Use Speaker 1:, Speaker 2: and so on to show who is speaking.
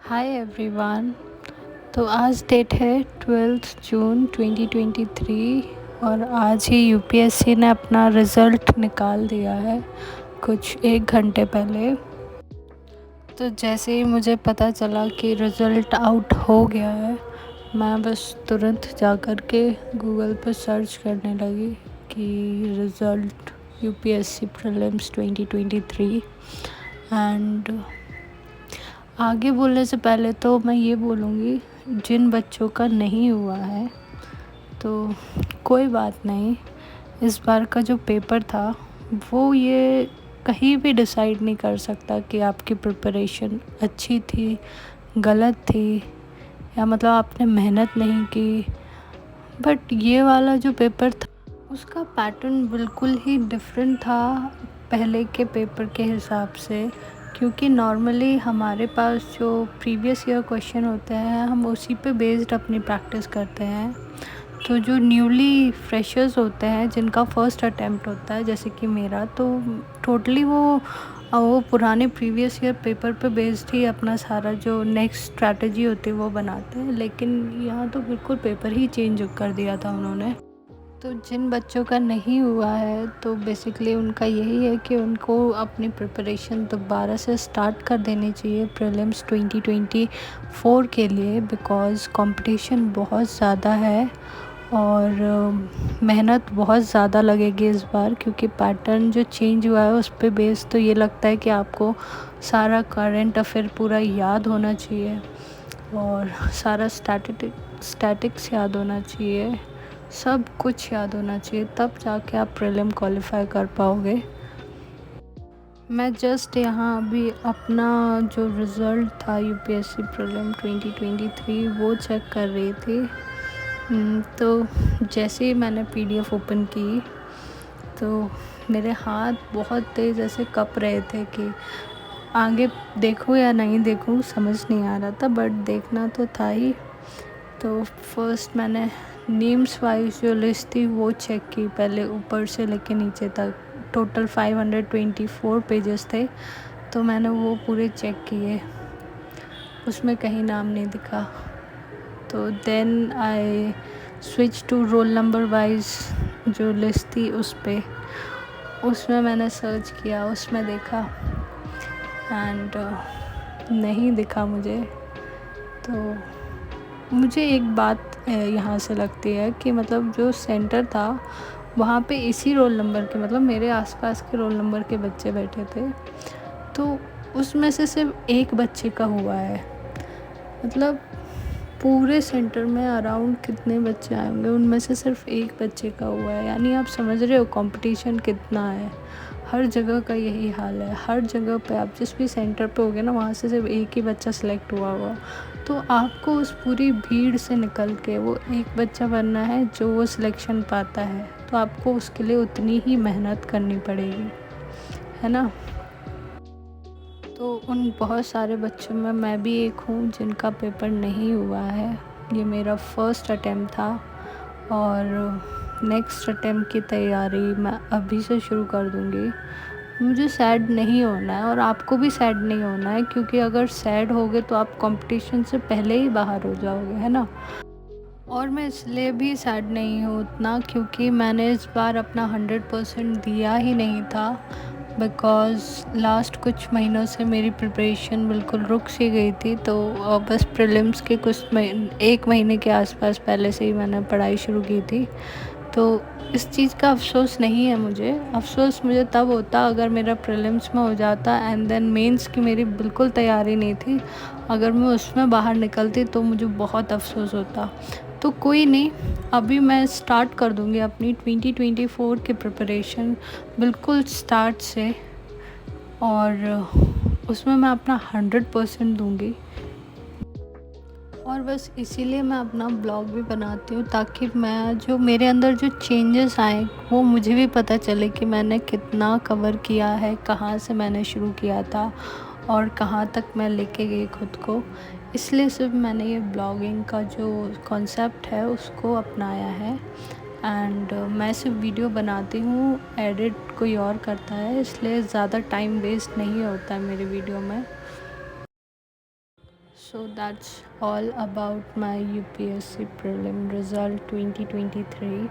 Speaker 1: Hi everyone. तो आज date है 12 जून 2023 और आज ही यूपीएससी ने अपना रिज़ल्ट निकाल दिया है कुछ 1 घंटे पहले। तो जैसे ही मुझे पता चला कि रिज़ल्ट आउट हो गया है, मैं बस तुरंत जा कर के गूगल पर सर्च करने लगी कि रिज़ल्ट यूपीएससी प्रीलिम्स 2023। एंड आगे बोलने से पहले तो मैं ये बोलूँगी, जिन बच्चों का नहीं हुआ है तो कोई बात नहीं। इस बार का जो पेपर था वो ये कहीं भी डिसाइड नहीं कर सकता कि आपकी प्रिपरेशन अच्छी थी, गलत थी, या मतलब आपने मेहनत नहीं की। बट ये वाला जो पेपर था उसका पैटर्न बिल्कुल ही डिफरेंट था पहले के पेपर के हिसाब से, क्योंकि नॉर्मली हमारे पास जो प्रीवियस ईयर क्वेश्चन होते हैं हम उसी पे बेस्ड अपनी प्रैक्टिस करते हैं। तो जो न्यूली फ्रेशर्स होते हैं जिनका फर्स्ट अटेम्प्ट होता है, जैसे कि मेरा, तो टोटली वो पुराने प्रीवियस ईयर पेपर पे बेस्ड ही अपना सारा जो नेक्स्ट स्ट्रैटेजी होती है वो बनाते हैं। लेकिन यहाँ तो बिल्कुल पेपर ही चेंज कर दिया था उन्होंने। तो जिन बच्चों का नहीं हुआ है तो बेसिकली उनका यही है कि उनको अपनी प्रिपरेशन दोबारा से स्टार्ट कर देनी चाहिए प्रीलिम्स 2024 के लिए, बिकॉज़ कंपटीशन बहुत ज़्यादा है और मेहनत बहुत ज़्यादा लगेगी इस बार, क्योंकि पैटर्न जो चेंज हुआ है उस पे बेस तो ये लगता है कि आपको सारा करंट अफेयर पूरा याद होना चाहिए और सारा स्टैटिक्स याद होना चाहिए, सब कुछ याद होना चाहिए, तब जाके आप प्रीलिम क्वालिफाई कर पाओगे। मैं जस्ट यहाँ अभी अपना जो रिज़ल्ट था यूपीएससी प्रीलिम 2023 वो चेक कर रही थी। तो जैसे ही मैंने पीडीएफ ओपन की तो मेरे हाथ बहुत तेज़ ऐसे कँप रहे थे कि आगे देखूँ या नहीं देखूँ, समझ नहीं आ रहा था, बट देखना तो था ही। तो फर्स्ट मैंने नेम्स वाइज जो लिस्ट थी वो चेक की, पहले ऊपर से लेके नीचे तक। टोटल 524 पेजेस थे, तो मैंने वो पूरे चेक किए, उसमें कहीं नाम नहीं दिखा। तो then I switch to roll number wise जो लिस्ट थी उसमें मैंने सर्च किया, उसमें देखा एंड नहीं दिखा मुझे। तो मुझे एक बात यहाँ से लगती है कि मतलब जो सेंटर था वहाँ पे इसी रोल नंबर के, मतलब मेरे आसपास के रोल नंबर के बच्चे बैठे थे, तो उसमें से सिर्फ एक बच्चे का हुआ है। मतलब पूरे सेंटर में अराउंड कितने बच्चे आए होंगे, उनमें से सिर्फ एक बच्चे का हुआ है। यानी आप समझ रहे हो कंपटीशन कितना है। हर जगह का यही हाल है, हर जगह पे आप जिस भी सेंटर पे होगे ना वहाँ से सिर्फ एक ही बच्चा सेलेक्ट हुआ होगा। तो आपको उस पूरी भीड़ से निकल के वो एक बच्चा बनना है जो वो सिलेक्शन पाता है, तो आपको उसके लिए उतनी ही मेहनत करनी पड़ेगी, है ना। तो उन बहुत सारे बच्चों में मैं भी एक हूँ जिनका पेपर नहीं हुआ है। ये मेरा फर्स्ट अटेम्प्ट था और नेक्स्ट अटेम्प्ट की तैयारी मैं अभी से शुरू कर दूँगी। मुझे सैड नहीं होना है और आपको भी सैड नहीं होना है, क्योंकि अगर सैड होगे तो आप कंपटीशन से पहले ही बाहर हो जाओगे, है ना। और मैं इसलिए भी सैड नहीं हूँ उतना, क्योंकि मैंने इस बार अपना 100% दिया ही नहीं था, बिकॉज़ लास्ट कुछ महीनों से मेरी प्रिपरेशन बिल्कुल रुक सी गई थी। तो बस प्रीलिम्स के कुछ 1 महीने के आसपास पहले से ही मैंने पढ़ाई शुरू की थी। तो इस चीज़ का अफ़सोस नहीं है मुझे। अफ़सोस मुझे तब होता अगर मेरा प्रीलिम्स में हो जाता एंड देन मेंस की मेरी बिल्कुल तैयारी नहीं थी, अगर मैं उसमें बाहर निकलती तो मुझे बहुत अफ़सोस होता। तो कोई नहीं, अभी मैं स्टार्ट कर दूँगी अपनी 2024 की प्रिपरेशन बिल्कुल स्टार्ट से, और उसमें मैं अपना 100% दूँगी। और बस इसीलिए मैं अपना ब्लॉग भी बनाती हूँ, ताकि मैं जो मेरे अंदर जो चेंजेस आए वो मुझे भी पता चले कि मैंने कितना कवर किया है, कहाँ से मैंने शुरू किया था और कहाँ तक मैं लेके गई खुद को। इसलिए सिर्फ मैंने ये ब्लॉगिंग का जो कॉन्सेप्ट है उसको अपनाया है। एंड मैं सिर्फ वीडियो बनाती हूँ, एडिट कोई और करता है, इसलिए ज़्यादा टाइम वेस्ट नहीं होता है मेरी वीडियो में। So that's all about my UPSC prelim result 2023.